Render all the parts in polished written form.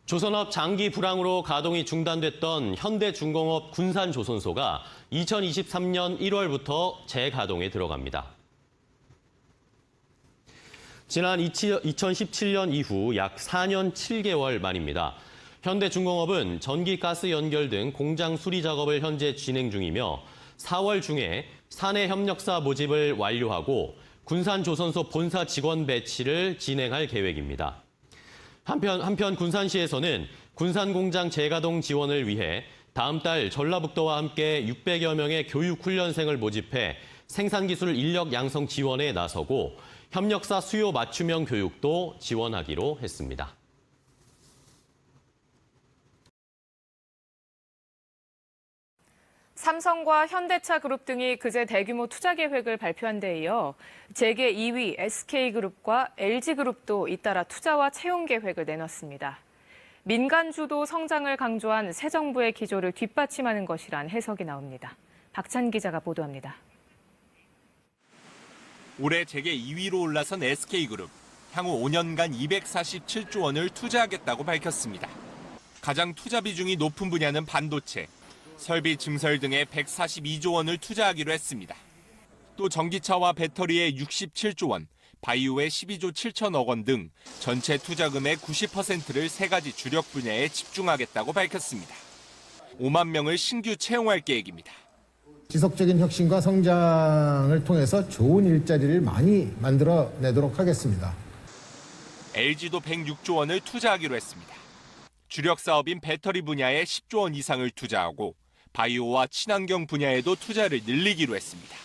조선업 장기 불황으로 가동이 중단됐던 현대중공업 군산조선소가 2023년 1월부터 재가동에 들어갑니다. 지난 2017년 이후 약 4년 7개월 만입니다. 현대중공업은 전기, 가스 연결 등 공장 수리 작업을 현재 진행 중이며 4월 중에 사내 협력사 모집을 완료하고 군산조선소 본사 직원 배치를 진행할 계획입니다. 한편 군산시에서는 군산공장 재가동 지원을 위해 다음 달 전라북도와 함께 600여 명의 교육훈련생을 모집해 생산기술 인력 양성 지원에 나서고 협력사 수요 맞춤형 교육도 지원하기로 했습니다. 삼성과 현대차 그룹 등이 그제 대규모 투자 계획을 발표한 데 이어 재계 2위 SK그룹과 LG그룹도 잇따라 투자와 채용 계획을 내놨습니다. 민간 주도 성장을 강조한 새 정부의 기조를 뒷받침하는 것이란 해석이 나옵니다. 박찬 기자가 보도합니다. 올해 재계 2위로 올라선 SK그룹, 향후 5년간 247조 원을 투자하겠다고 밝혔습니다. 가장 투자 비중이 높은 분야는 반도체, 설비 증설 등에 142조 원을 투자하기로 했습니다. 또 전기차와 배터리에 67조 원, 바이오에 12조 7천억 원 등 전체 투자금의 90%를 세 가지 주력 분야에 집중하겠다고 밝혔습니다. 5만 명을 신규 채용할 계획입니다. 지속적인 혁신과 성장을 통해서 좋은 일자리를 많이 만들어내도록 하겠습니다. LG도 106조 원을 투자하기로 했습니다. 주력 사업인 배터리 분야에 10조 원 이상을 투자하고 바이오와 친환경 분야에도 투자를 늘리기로 했습니다.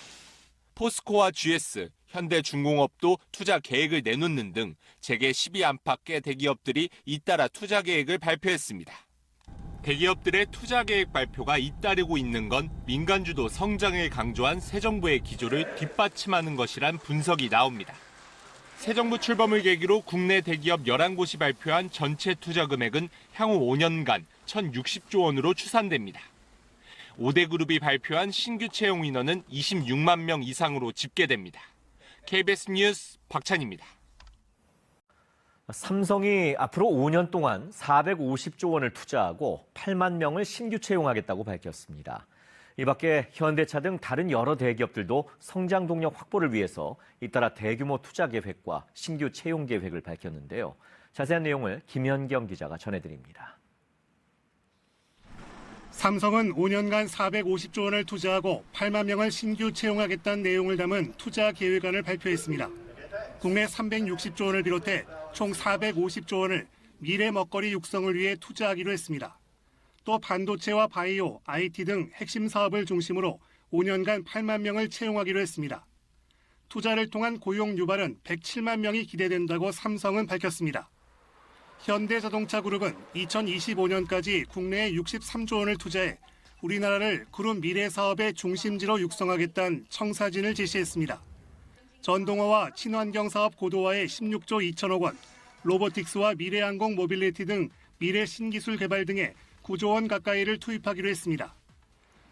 포스코와 GS, 현대중공업도 투자 계획을 내놓는 등 재계 10위 안팎의 대기업들이 잇따라 투자 계획을 발표했습니다. 대기업들의 투자 계획 발표가 잇따르고 있는 건 민간 주도 성장을 강조한 새 정부의 기조를 뒷받침하는 것이란 분석이 나옵니다. 새 정부 출범을 계기로 국내 대기업 11곳이 발표한 전체 투자 금액은 향후 5년간 1,060조 원으로 추산됩니다. 5대 그룹이 발표한 신규 채용 인원은 26만 명 이상으로 집계됩니다. KBS 뉴스 박찬입니다. 삼성이 앞으로 5년 동안 450조 원을 투자하고 8만 명을 신규 채용하겠다고 밝혔습니다. 이 밖에 현대차 등 다른 여러 대기업들도 성장 동력 확보를 위해서 잇따라 대규모 투자 계획과 신규 채용 계획을 밝혔는데요. 자세한 내용을 김현경 기자가 전해드립니다. 삼성은 5년간 450조 원을 투자하고 8만 명을 신규 채용하겠다는 내용을 담은 투자 계획안을 발표했습니다. 국내 360조 원을 비롯해 총 450조 원을 미래 먹거리 육성을 위해 투자하기로 했습니다. 또 반도체와 바이오, IT 등 핵심 사업을 중심으로 5년간 8만 명을 채용하기로 했습니다. 투자를 통한 고용 유발은 107만 명이 기대된다고 삼성은 밝혔습니다. 현대자동차그룹은 2025년까지 국내에 63조 원을 투자해 우리나라를 그룹 미래 사업의 중심지로 육성하겠다는 청사진을 제시했습니다. 전동화와 친환경 사업 고도화에 16조 2천억 원, 로보틱스와 미래항공 모빌리티 등 미래 신기술 개발 등에 9조 원 가까이를 투입하기로 했습니다.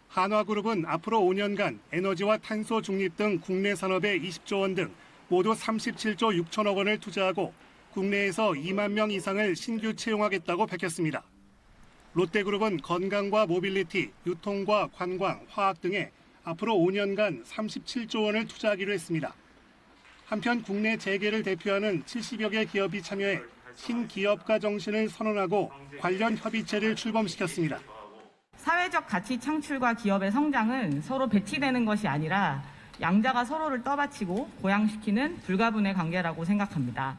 한화그룹은 앞으로 5년간 에너지와 탄소 중립 등 국내 산업에 20조 원 등 모두 37조 6천억 원을 투자하고 국내에서 2만 명 이상을 신규 채용하겠다고 밝혔습니다. 롯데그룹은 건강과 모빌리티, 유통과 관광, 화학 등에 앞으로 5년간 37조 원을 투자하기로 했습니다. 한편 국내 재계를 대표하는 70여 개 기업이 참여해 신기업가 정신을 선언하고 관련 협의체를 출범시켰습니다. 사회적 가치 창출과 기업의 성장은 서로 배치되는 것이 아니라 양자가 서로를 떠받치고 보양시키는 불가분의 관계라고 생각합니다.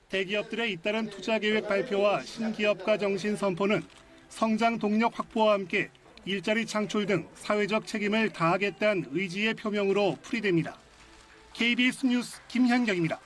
대기업들의 잇따른 투자 계획 발표와 신기업가 정신 선포는 성장 동력 확보와 함께 일자리 창출 등 사회적 책임을 다하겠다는 의지의 표명으로 풀이됩니다. KBS 뉴스 김현경입니다.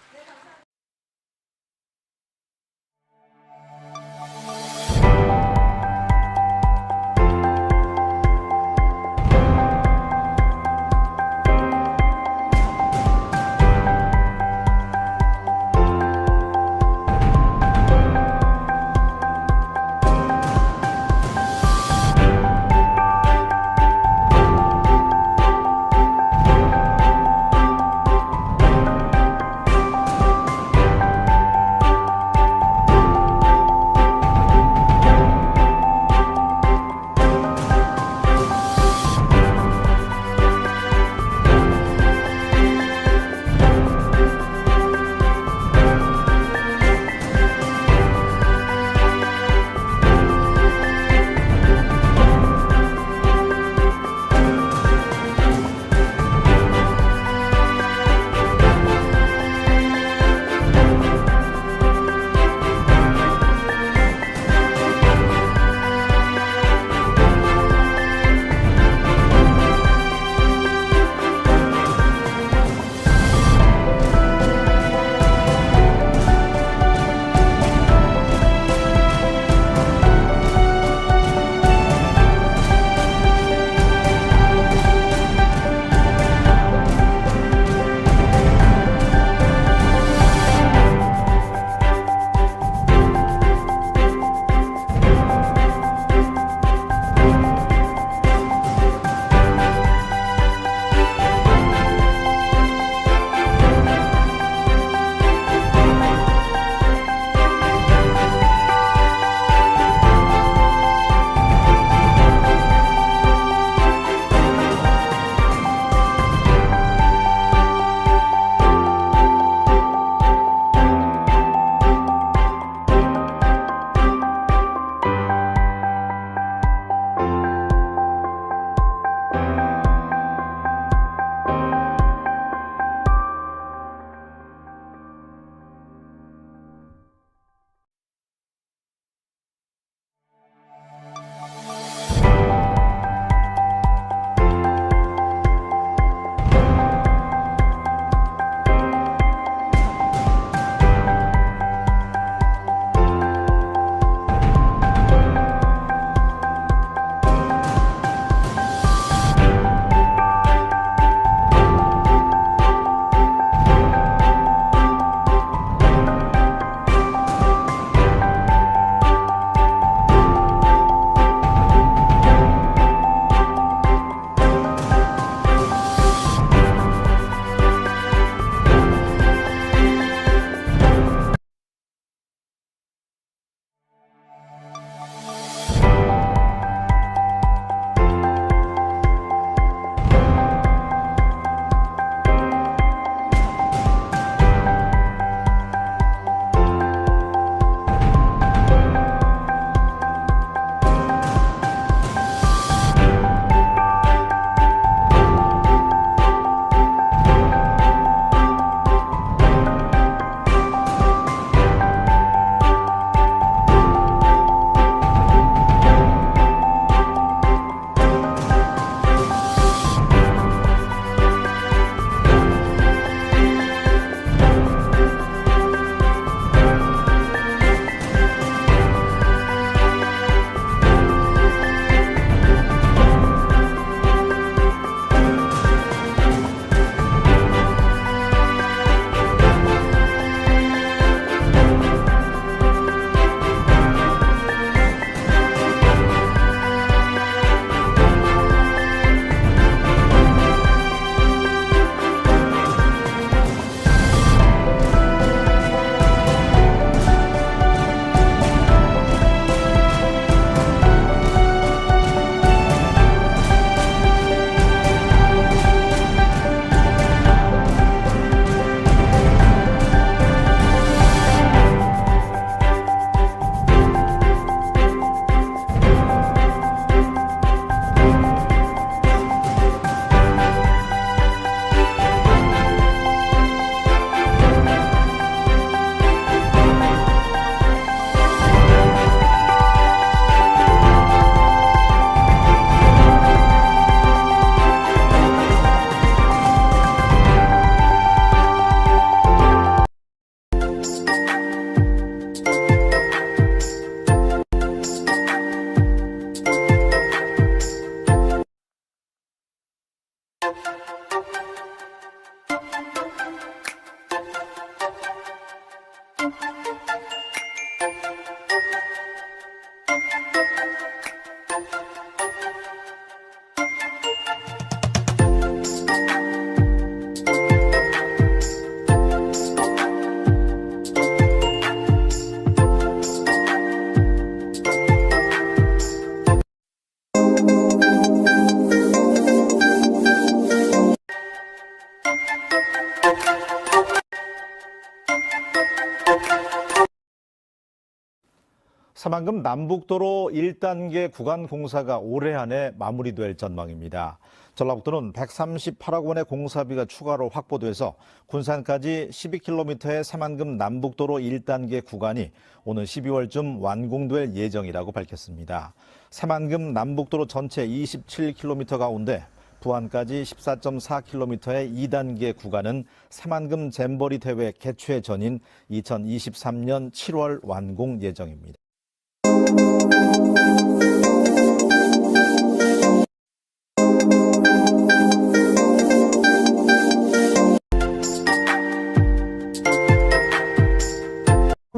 새만금 남북도로 1단계 구간 공사가 올해 안에 마무리될 전망입니다. 전라북도는 138억 원의 공사비가 추가로 확보돼서 군산까지 12km의 새만금 남북도로 1단계 구간이 오는 12월쯤 완공될 예정이라고 밝혔습니다. 새만금 남북도로 전체 27km 가운데 부안까지 14.4km의 2단계 구간은 새만금 잼버리 대회 개최 전인 2023년 7월 완공 예정입니다.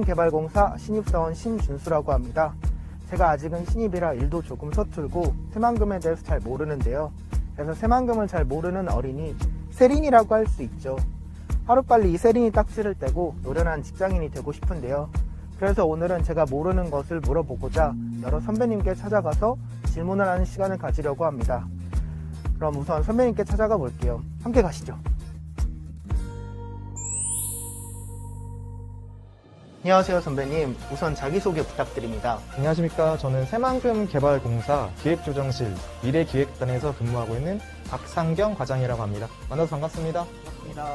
개발공사 신입사원 신준수라고 합니다. 제가 아직은 신입이라 일도 조금 서툴고 새만금에 대해서 잘 모르는데요. 그래서 새만금을 잘 모르는 어린이 세린이라고 할 수 있죠. 하루빨리 이 세린이 딱지를 떼고 노련한 직장인이 되고 싶은데요. 그래서 오늘은 제가 모르는 것을 물어보고자 여러 선배님께 찾아가서 질문을 하는 시간을 가지려고 합니다. 그럼 우선 선배님께 찾아가 볼게요. 함께 가시죠. 안녕하세요 선배님. 우선 자기소개 부탁드립니다. 안녕하십니까. 저는 새만금 개발공사 기획조정실 미래기획단에서 근무하고 있는 박상경 과장이라고 합니다. 만나서 반갑습니다. 반갑습니다.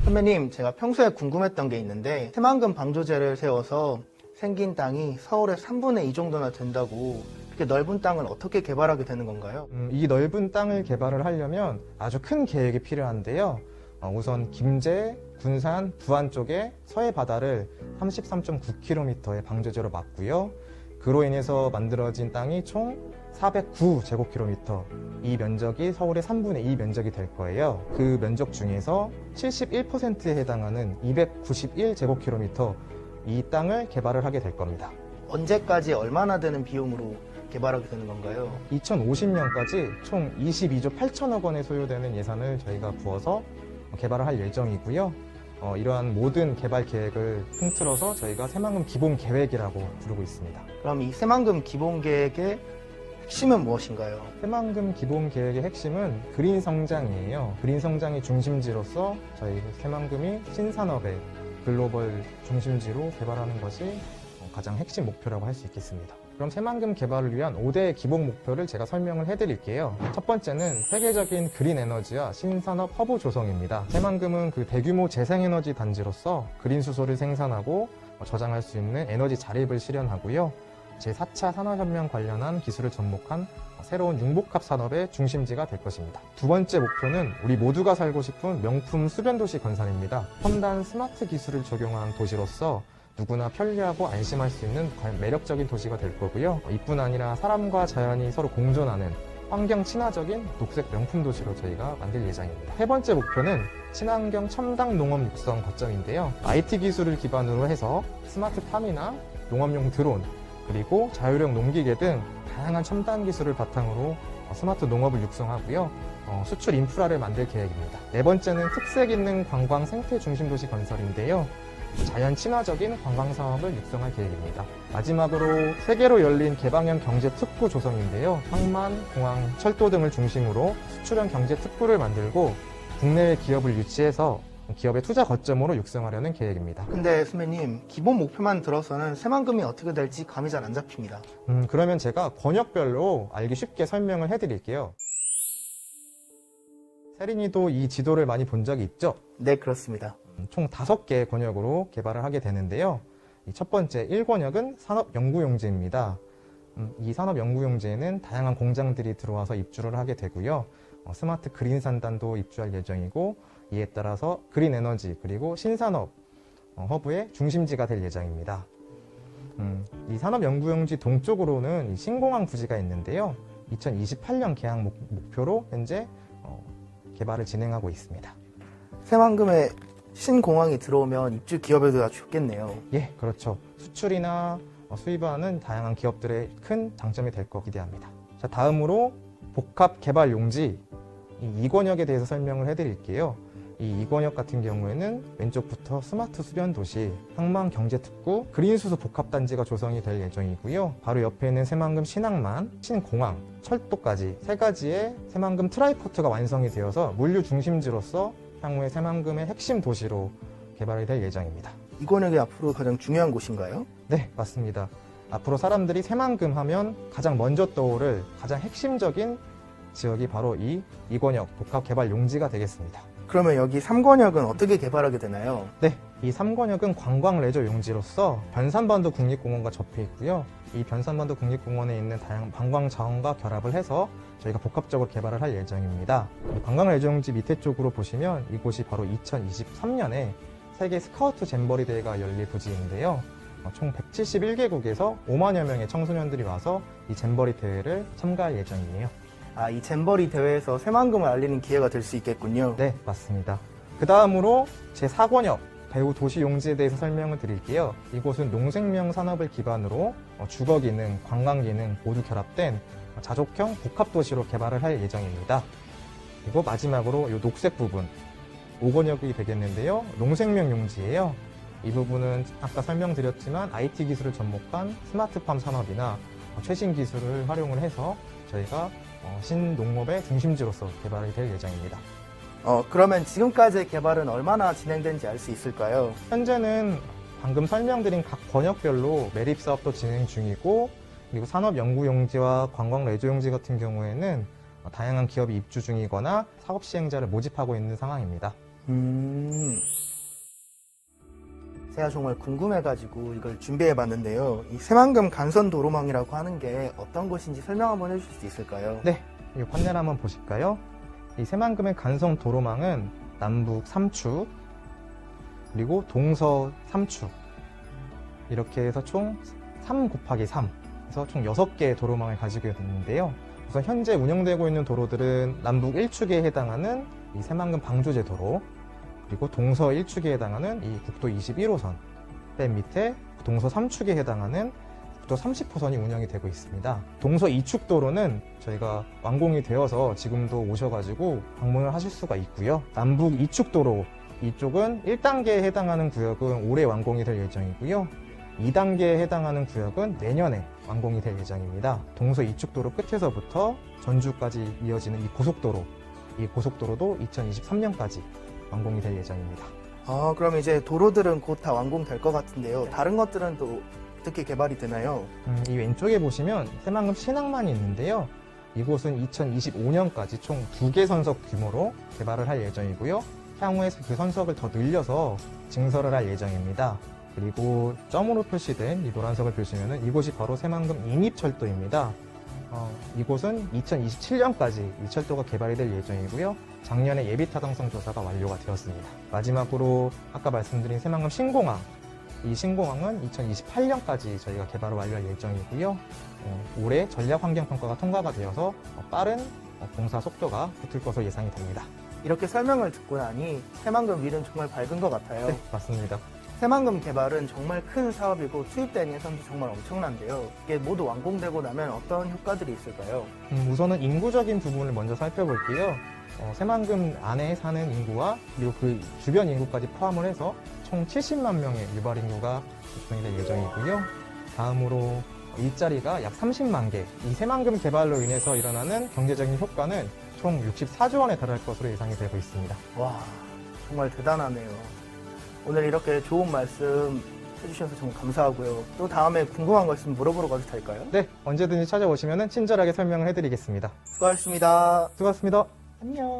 선배님, 제가 평소에 궁금했던 게 있는데 새만금 방조제를 세워서 생긴 땅이 서울의 3분의 2 정도나 된다고, 이렇게 넓은 땅을 어떻게 개발하게 되는 건가요? 이 넓은 땅을 개발을 하려면 아주 큰 계획이 필요한데요. 우선 김제, 군산, 부안 쪽에 서해 바다를 33.9km의 방조제로 막고요. 그로 인해서 만들어진 땅이 총 409제곱킬로미터, 이 면적이 서울의 3분의 2 면적이 될 거예요. 그 면적 중에서 71%에 해당하는 291제곱킬로미터, 이 땅을 개발을 하게 될 겁니다. 언제까지 얼마나 되는 비용으로 개발하게 되는 건가요? 2050년까지 총 22조 8천억 원에 소요되는 예산을 저희가 부어서 개발을 할 예정이고요. 이러한 모든 개발 계획을 통틀어서 저희가 새만금 기본 계획이라고 부르고 있습니다. 그럼 이 새만금 기본 계획의 핵심은 무엇인가요? 새만금 기본 계획의 핵심은 그린 성장이에요. 그린 성장이 중심지로서 저희 새만금이 신산업의 글로벌 중심지로 개발하는 것이 가장 핵심 목표라고 할 수 있겠습니다. 그럼 새만금 개발을 위한 5대 기본 목표를 제가 설명을 해드릴게요. 첫 번째는 세계적인 그린 에너지와 신산업 허브 조성입니다. 새만금은 그 대규모 재생에너지 단지로서 그린 수소를 생산하고 저장할 수 있는 에너지 자립을 실현하고요. 제4차 산업혁명 관련한 기술을 접목한 새로운 융복합 산업의 중심지가 될 것입니다. 두 번째 목표는 우리 모두가 살고 싶은 명품 수변도시 건설입니다. 첨단 스마트 기술을 적용한 도시로서 누구나 편리하고 안심할 수 있는 매력적인 도시가 될 거고요. 이뿐 아니라 사람과 자연이 서로 공존하는 환경 친화적인 녹색 명품 도시로 저희가 만들 예정입니다. 세 번째 목표는 친환경 첨단 농업 육성 거점인데요. IT 기술을 기반으로 해서 스마트팜이나 농업용 드론, 그리고 자율형 농기계 등 다양한 첨단 기술을 바탕으로 스마트 농업을 육성하고요. 수출 인프라를 만들 계획입니다. 네 번째는 특색 있는 관광 생태 중심 도시 건설인데요. 자연 친화적인 관광 사업을 육성할 계획입니다. 마지막으로 세계로 열린 개방형 경제 특구 조성인데요. 항만, 공항, 철도 등을 중심으로 수출형 경제 특구를 만들고 국내외 기업을 유치해서 기업의 투자 거점으로 육성하려는 계획입니다. 근데 선배님, 기본 목표만 들어서는 새만금이 어떻게 될지 감이 잘 안 잡힙니다. 그러면 제가 권역별로 알기 쉽게 설명을 해드릴게요. 세린이도 이 지도를 많이 본 적이 있죠? 네, 그렇습니다. 총 5개 권역으로 개발을 하게 되는데요. 첫 번째 1권역은 산업연구용지입니다. 이 산업연구용지에는 다양한 공장들이 들어와서 입주를 하게 되고요. 스마트 그린 산단도 입주할 예정이고, 이에 따라서 그린 에너지 그리고 신산업 허브의 중심지가 될 예정입니다. 이 산업연구용지 동쪽으로는 신공항 부지가 있는데요. 2028년 개항 목표로 현재 개발을 진행하고 있습니다. 새만금에 신공항이 들어오면 입주 기업에도 아주 좋겠네요. 예, 그렇죠. 수출이나 수입하는 다양한 기업들의 큰 장점이 될 거 기대합니다. 자, 다음으로 복합 개발 용지 이 2권역에 대해서 설명을 해드릴게요. 이 2권역 같은 경우에는 왼쪽부터 스마트 수변 도시, 항만 경제 특구, 그린 수소 복합 단지가 조성이 될 예정이고요. 바로 옆에는 새만금 신항만, 신공항, 철도까지 3가지의 새만금 트라이포트가 완성이 되어서 물류 중심지로서 향후에 새만금의 핵심 도시로 개발이 될 예정입니다. 이권역이 앞으로 가장 중요한 곳인가요? 네, 맞습니다. 앞으로 사람들이 새만금 하면 가장 먼저 떠오를 가장 핵심적인 지역이 바로 이 이권역 복합개발용지가 되겠습니다. 그러면 여기 3권역은 어떻게 개발하게 되나요? 네, 이 3권역은 관광 레저 용지로서 변산반도 국립공원과 접해 있고요. 이 변산반도 국립공원에 있는 다양한 관광 자원과 결합을 해서 저희가 복합적으로 개발을 할 예정입니다. 관광 레저 용지 밑에 쪽으로 보시면 이곳이 바로 2023년에 세계 스카우트 잼버리 대회가 열릴 부지인데요. 총 171개국에서 5만여 명의 청소년들이 와서 이 잼버리 대회를 참가할 예정이에요. 이 잼버리 대회에서 새만금을 알리는 기회가 될 수 있겠군요. 네, 맞습니다. 그 다음으로 제4권역 배후 도시용지에 대해서 설명을 드릴게요. 이곳은 농생명 산업을 기반으로 주거기능, 관광기능 모두 결합된 자족형 복합도시로 개발을 할 예정입니다. 그리고 마지막으로 이 녹색 부분, 5권역이 되겠는데요. 농생명 용지예요. 이 부분은 아까 설명드렸지만 IT 기술을 접목한 스마트팜 산업이나 최신 기술을 활용을 해서 저희가 신농업의 중심지로서 개발이 될 예정입니다. 그러면 지금까지의 개발은 얼마나 진행된지 알 수 있을까요? 현재는 방금 설명드린 각 권역별로 매립 사업도 진행 중이고, 그리고 산업연구용지와 관광레저용지 같은 경우에는 다양한 기업이 입주 중이거나 사업 시행자를 모집하고 있는 상황입니다. 제가 정말 궁금해가지고 이걸 준비해봤는데요. 이 새만금 간선도로망이라고 하는 게 어떤 곳인지 설명 한번 해주실 수 있을까요? 네, 이 판넬 한번 보실까요? 이 새만금의 간선 도로망은 남북 3축, 그리고 동서 3축, 이렇게 해서 총 3 곱하기 3, 그래서 총 6개의 도로망을 가지고 있는데요. 우선 현재 운영되고 있는 도로들은 남북 1축에 해당하는 이 새만금 방조제 도로, 그리고 동서 1축에 해당하는 이 국도 21호선, 맨 밑에 동서 3축에 해당하는 국도 30호선이 운영이 되고 있습니다. 동서 2축 도로는 저희가 완공이 되어서 지금도 오셔가지고 방문을 하실 수가 있고요. 남북 2축 도로, 이쪽은 1단계에 해당하는 구역은 올해 완공이 될 예정이고요. 2단계에 해당하는 구역은 내년에 완공이 될 예정입니다. 동서 2축 도로 끝에서부터 전주까지 이어지는 이 고속도로도 2023년까지 완공이 될 예정입니다. 그럼 이제 도로들은 곧 다 완공될 것 같은데요. 다른 것들은 또 어떻게 개발이 되나요? 이 왼쪽에 보시면 새만금 신항만이 있는데요. 이곳은 2025년까지 총 2개 선석 규모로 개발을 할 예정이고요. 향후에 그 선석을 더 늘려서 증설을 할 예정입니다. 그리고 점으로 표시된 이 노란색을 보시면 이곳이 바로 새만금 인입철도입니다. 이곳은 2027년까지 이 철도가 개발이 될 예정이고요. 작년에 예비타당성 조사가 완료가 되었습니다. 마지막으로 아까 말씀드린 새만금 신공항, 이 신공항은 2028년까지 저희가 개발을 완료할 예정이고요. 올해 전략환경평가가 통과가 되어서 빠른 공사 속도가 붙을 것으로 예상이 됩니다. 이렇게 설명을 듣고 나니 새만금 밀은 정말 밝은 것 같아요. 네, 맞습니다. 새만금 개발은 정말 큰 사업이고 투입된 예산도 정말 엄청난데요. 이게 모두 완공되고 나면 어떤 효과들이 있을까요? 우선은 인구적인 부분을 먼저 살펴볼게요. 새만금 안에 사는 인구와 그리고 그 주변 인구까지 포함을 해서 총 70만 명의 유발 인구가 구성이 될 예정이고요. 다음으로 일자리가 약 30만 개. 이 새만금 개발로 인해서 일어나는 경제적인 효과는 총 64조 원에 달할 것으로 예상이 되고 있습니다. 와, 정말 대단하네요. 오늘 이렇게 좋은 말씀 해주셔서 정말 감사하고요. 또 다음에 궁금한 거 있으면 물어보러 가도 될까요? 네, 언제든지 찾아오시면 친절하게 설명을 해드리겠습니다. 수고하셨습니다. 수고하셨습니다. 안녕.